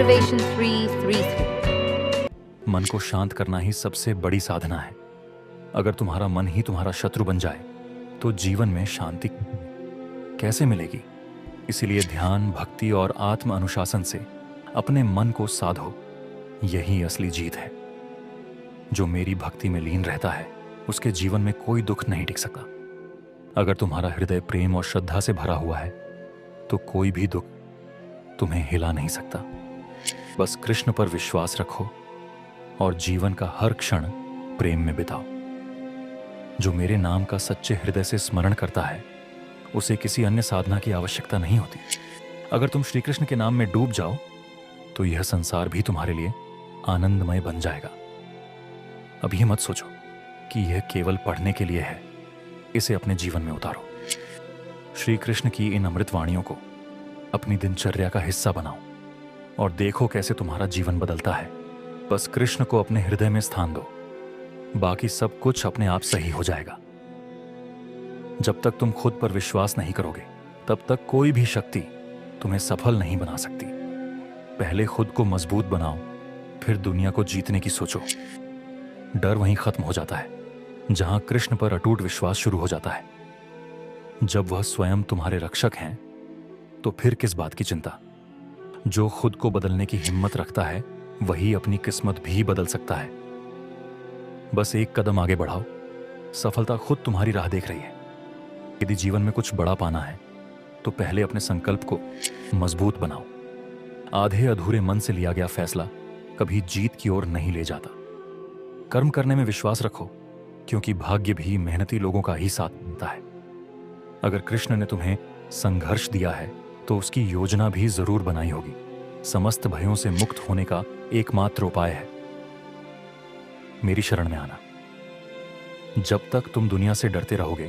Motivation 333. मन को शांत करना ही सबसे बड़ी साधना है। अगर तुम्हारा मन ही तुम्हारा शत्रु बन जाए तो जीवन में शांति कैसे मिलेगी? इसीलिए ध्यान, भक्ति और आत्म अनुशासन से अपने मन को साधो। यही असली जीत है। जो मेरी भक्ति में लीन रहता है उसके जीवन में कोई दुख नहीं टिक सकता। अगर तुम्हारा हृदय प्रेम और श्रद्धा से भरा हुआ है तो कोई भी दुख तुम्हें हिला नहीं सकता। बस कृष्ण पर विश्वास रखो और जीवन का हर क्षण प्रेम में बिताओ। जो मेरे नाम का सच्चे हृदय से स्मरण करता है उसे किसी अन्य साधना की आवश्यकता नहीं होती। अगर तुम श्री कृष्ण के नाम में डूब जाओ तो यह संसार भी तुम्हारे लिए आनंदमय बन जाएगा। अब यह मत सोचो कि यह केवल पढ़ने के लिए है। इसे अपने जीवन में उतारो। श्री कृष्ण की इन अमृत वाणियों को अपनी दिनचर्या का हिस्सा बनाओ और देखो कैसे तुम्हारा जीवन बदलता है। बस कृष्ण को अपने हृदय में स्थान दो, बाकी सब कुछ अपने आप सही हो जाएगा। जब तक तुम खुद पर विश्वास नहीं करोगे तब तक कोई भी शक्ति तुम्हें सफल नहीं बना सकती। पहले खुद को मजबूत बनाओ, फिर दुनिया को जीतने की सोचो। डर वहीं खत्म हो जाता है जहां कृष्ण पर अटूट विश्वास शुरू हो जाता है। जब वह स्वयं तुम्हारे रक्षक हैं तो फिर किस बात की चिंता? जो खुद को बदलने की हिम्मत रखता है वही अपनी किस्मत भी बदल सकता है। बस एक कदम आगे बढ़ाओ, सफलता खुद तुम्हारी राह देख रही है। यदि जीवन में कुछ बड़ा पाना है तो पहले अपने संकल्प को मजबूत बनाओ। आधे अधूरे मन से लिया गया फैसला कभी जीत की ओर नहीं ले जाता। कर्म करने में विश्वास रखो, क्योंकि भाग्य भी मेहनती लोगों का ही साथ देता है। अगर कृष्ण ने तुम्हें संघर्ष दिया है तो उसकी योजना भी जरूर बनाई होगी। समस्त भयों से मुक्त होने का एकमात्र उपाय है मेरी शरण में आना। जब तक तुम दुनिया से डरते रहोगे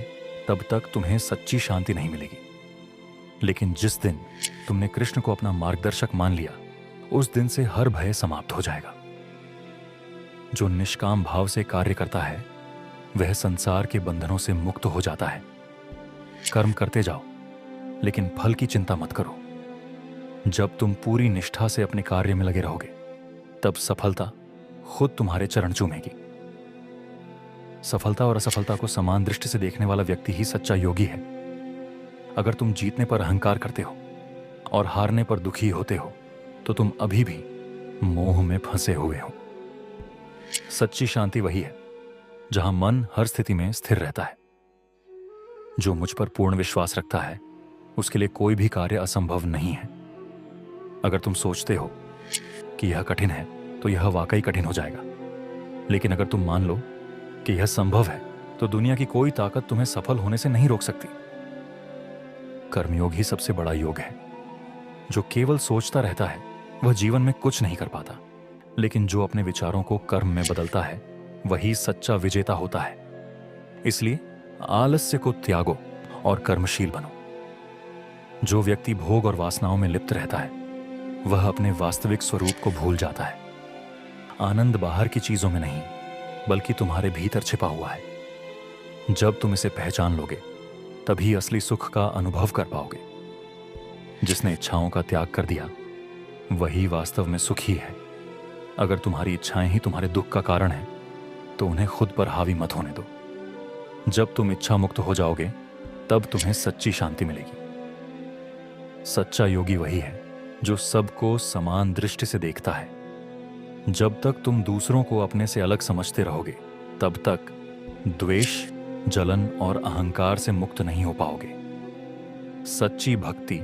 तब तक तुम्हें सच्ची शांति नहीं मिलेगी। लेकिन जिस दिन तुमने कृष्ण को अपना मार्गदर्शक मान लिया उस दिन से हर भय समाप्त हो जाएगा। जो निष्काम भाव से कार्य करता है वह संसार के बंधनों से मुक्त हो जाता है। कर्म करते जाओ लेकिन फल की चिंता मत करो। जब तुम पूरी निष्ठा से अपने कार्य में लगे रहोगे तब सफलता खुद तुम्हारे चरण चूमेगी। सफलता और असफलता को समान दृष्टि से देखने वाला व्यक्ति ही सच्चा योगी है। अगर तुम जीतने पर अहंकार करते हो और हारने पर दुखी होते हो तो तुम अभी भी मोह में फंसे हुए हो। सच्ची शांति वही है जहां मन हर स्थिति में स्थिर रहता है। जो मुझ पर पूर्ण विश्वास रखता है उसके लिए कोई भी कार्य असंभव नहीं है। अगर तुम सोचते हो कि यह कठिन है तो यह वाकई कठिन हो जाएगा। लेकिन अगर तुम मान लो कि यह संभव है तो दुनिया की कोई ताकत तुम्हें सफल होने से नहीं रोक सकती। कर्मयोग ही सबसे बड़ा योग है। जो केवल सोचता रहता है वह जीवन में कुछ नहीं कर पाता, लेकिन जो अपने विचारों को कर्म में बदलता है वही सच्चा विजेता होता है। इसलिए आलस्य को त्यागो और कर्मशील बनो। जो व्यक्ति भोग और वासनाओं में लिप्त रहता है वह अपने वास्तविक स्वरूप को भूल जाता है। आनंद बाहर की चीजों में नहीं बल्कि तुम्हारे भीतर छिपा हुआ है। जब तुम इसे पहचान लोगे तभी असली सुख का अनुभव कर पाओगे। जिसने इच्छाओं का त्याग कर दिया वही वास्तव में सुखी है। अगर तुम्हारी इच्छाएं ही तुम्हारे दुख का कारण है तो उन्हें खुद पर हावी मत होने दो। जब तुम इच्छा मुक्त हो जाओगे तब तुम्हें सच्ची शांति मिलेगी। सच्चा योगी वही है जो सबको समान दृष्टि से देखता है। जब तक तुम दूसरों को अपने से अलग समझते रहोगे तब तक द्वेष, जलन और अहंकार से मुक्त नहीं हो पाओगे। सच्ची भक्ति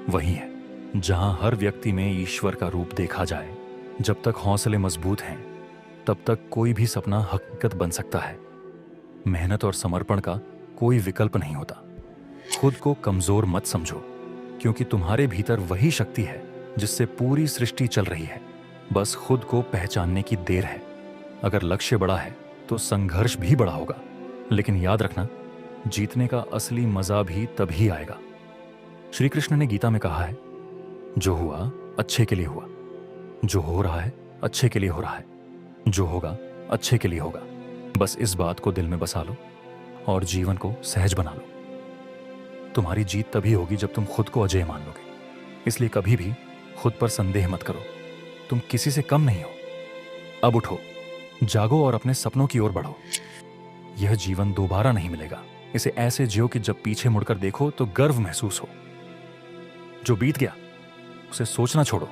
वही है जहां हर व्यक्ति में ईश्वर का रूप देखा जाए। जब तक हौसले मजबूत हैं तब तक कोई भी सपना हकीकत बन सकता है। मेहनत और समर्पण का कोई विकल्प नहीं होता। खुद को कमजोर मत समझो, क्योंकि तुम्हारे भीतर वही शक्ति है जिससे पूरी सृष्टि चल रही है। बस खुद को पहचानने की देर है। अगर लक्ष्य बड़ा है तो संघर्ष भी बड़ा होगा, लेकिन याद रखना जीतने का असली मजा भी तभी आएगा। श्री कृष्ण ने गीता में कहा है, जो हुआ अच्छे के लिए हुआ, जो हो रहा है अच्छे के लिए हो रहा है, जो होगा अच्छे के लिए होगा। बस इस बात को दिल में बसा लो और जीवन को सहज बना लो। तुम्हारी जीत तभी होगी जब तुम खुद को अजेय मान लोगे। इसलिए कभी भी खुद पर संदेह मत करो। तुम किसी से कम नहीं हो। अब उठो, जागो और अपने सपनों की ओर बढ़ो। यह जीवन दोबारा नहीं मिलेगा। इसे ऐसे जियो कि जब पीछे मुड़कर देखो तो गर्व महसूस हो। जो बीत गया उसे सोचना छोड़ो।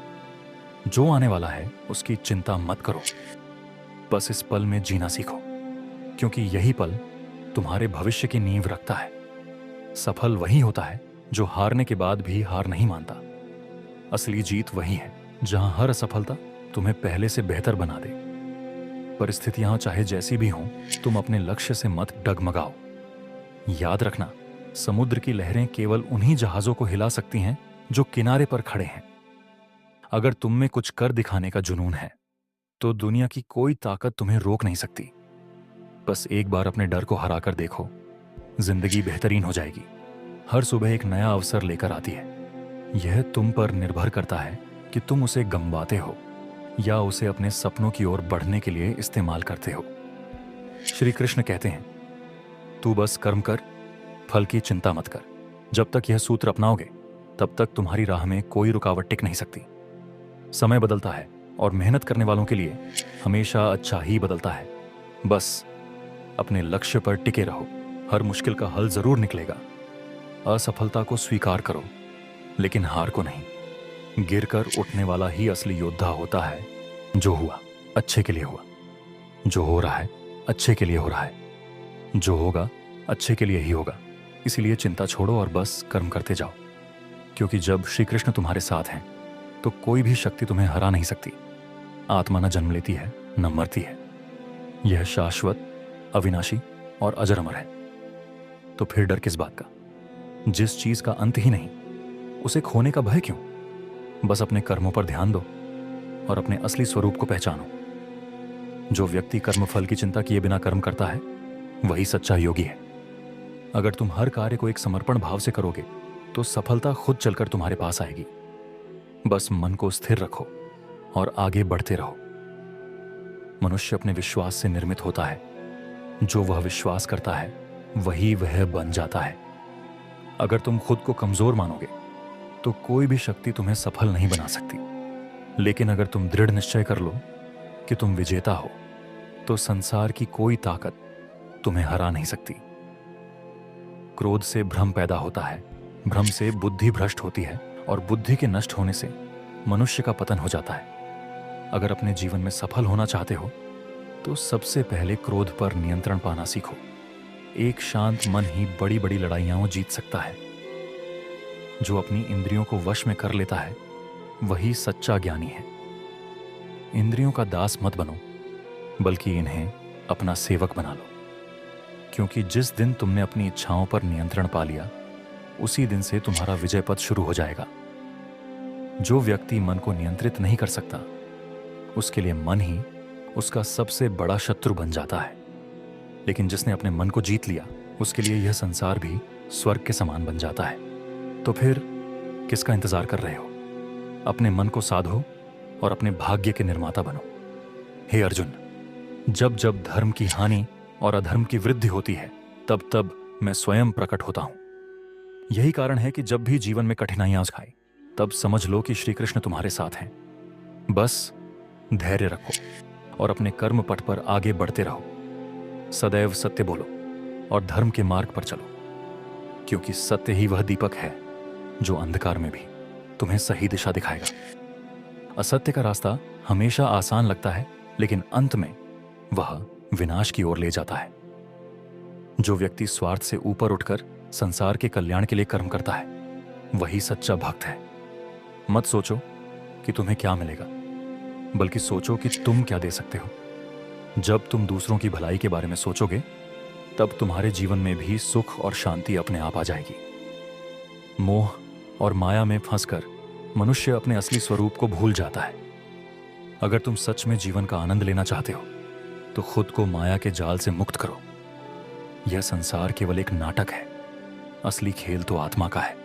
जो आने वाला है उसकी चिंता मत करो। बस इस पल में जीना सीखो, क्योंकि यही पल तुम्हारे भविष्य की नींव रखता है। सफल वही होता है जो हारने के बाद भी हार नहीं मानता। असली जीत वही है जहां हर असफलता तुम्हें पहले से बेहतर बना दे। परिस्थितियां चाहे जैसी भी हों, तुम अपने लक्ष्य से मत डगमगाओ। याद रखना, समुद्र की लहरें केवल उन्हीं जहाजों को हिला सकती हैं जो किनारे पर खड़े हैं। अगर तुम में कुछ कर दिखाने का जुनून है तो दुनिया की कोई ताकत तुम्हें रोक नहीं सकती। बस एक बार अपने डर को हरा कर देखो, जिंदगी बेहतरीन हो जाएगी। हर सुबह एक नया अवसर लेकर आती है। यह तुम पर निर्भर करता है कि तुम उसे गंवाते हो या उसे अपने सपनों की ओर बढ़ने के लिए इस्तेमाल करते हो। श्री कृष्ण कहते हैं, तू बस कर्म कर, फल की चिंता मत कर। जब तक यह सूत्र अपनाओगे तब तक तुम्हारी राह में कोई रुकावट टिक नहीं सकती। समय बदलता है और मेहनत करने वालों के लिए हमेशा अच्छा ही बदलता है। बस अपने लक्ष्य पर टिके रहो। हर मुश्किल का हल जरूर निकलेगा। असफलता को स्वीकार करो, लेकिन हार को नहीं। गिरकर उठने वाला ही असली योद्धा होता है। जो हुआ अच्छे के लिए हुआ, जो हो रहा है अच्छे के लिए हो रहा है, जो होगा अच्छे के लिए ही होगा। इसीलिए चिंता छोड़ो और बस कर्म करते जाओ, क्योंकि जब श्री कृष्ण तुम्हारे साथ हैं तो कोई भी शक्ति तुम्हें हरा नहीं सकती। आत्मा न जन्म लेती है न मरती है। यह शाश्वत, अविनाशी और अजर अमर है। तो फिर डर किस बात का? जिस चीज का अंत ही नहीं, उसे खोने का भय क्यों? बस अपने कर्मों पर ध्यान दो और अपने असली स्वरूप को पहचानो। जो व्यक्ति कर्मफल की चिंता किए बिना कर्म करता है वही सच्चा योगी है। अगर तुम हर कार्य को एक समर्पण भाव से करोगे तो सफलता खुद चलकर तुम्हारे पास आएगी। बस मन को स्थिर रखो और आगे बढ़ते रहो। मनुष्य अपने विश्वास से निर्मित होता है। जो वह विश्वास करता है वही वह बन जाता है। अगर तुम खुद को कमजोर मानोगे तो कोई भी शक्ति तुम्हें सफल नहीं बना सकती। लेकिन अगर तुम दृढ़ निश्चय कर लो कि तुम विजेता हो तो संसार की कोई ताकत तुम्हें हरा नहीं सकती। क्रोध से भ्रम पैदा होता है, भ्रम से बुद्धि भ्रष्ट होती है और बुद्धि के नष्ट होने से मनुष्य का पतन हो जाता है। अगर अपने जीवन में सफल होना चाहते हो तो सबसे पहले क्रोध पर नियंत्रण पाना सीखो। एक शांत मन ही बड़ी बड़ी लड़ाइयां जीत सकता है। जो अपनी इंद्रियों को वश में कर लेता है वही सच्चा ज्ञानी है। इंद्रियों का दास मत बनो, बल्कि इन्हें अपना सेवक बना लो, क्योंकि जिस दिन तुमने अपनी इच्छाओं पर नियंत्रण पा लिया उसी दिन से तुम्हारा विजय पथ शुरू हो जाएगा। जो व्यक्ति मन को नियंत्रित नहीं कर सकता उसके लिए मन ही उसका सबसे बड़ा शत्रु बन जाता है। लेकिन जिसने अपने मन को जीत लिया उसके लिए यह संसार भी स्वर्ग के समान बन जाता है। तो फिर किसका इंतजार कर रहे हो? अपने मन को साधो और अपने भाग्य के निर्माता बनो। हे अर्जुन, जब जब धर्म की हानि और अधर्म की वृद्धि होती है तब तब मैं स्वयं प्रकट होता हूं। यही कारण है कि जब भी जीवन में कठिनाइयां खाए तब समझ लो कि श्री कृष्ण तुम्हारे साथ हैं। बस धैर्य रखो और अपने कर्म पथ पर आगे बढ़ते रहो। सदैव सत्य बोलो और धर्म के मार्ग पर चलो, क्योंकि सत्य ही वह दीपक है जो अंधकार में भी तुम्हें सही दिशा दिखाएगा। असत्य का रास्ता हमेशा आसान लगता है, लेकिन अंत में वह विनाश की ओर ले जाता है। जो व्यक्ति स्वार्थ से ऊपर उठकर संसार के कल्याण के लिए कर्म करता है वही सच्चा भक्त है। मत सोचो कि तुम्हें क्या मिलेगा, बल्कि सोचो कि तुम क्या दे सकते हो। जब तुम दूसरों की भलाई के बारे में सोचोगे तब तुम्हारे जीवन में भी सुख और शांति अपने आप आ जाएगी। मोह और माया में फंसकर मनुष्य अपने असली स्वरूप को भूल जाता है। अगर तुम सच में जीवन का आनंद लेना चाहते हो तो खुद को माया के जाल से मुक्त करो। यह संसार केवल एक नाटक है, असली खेल तो आत्मा का है।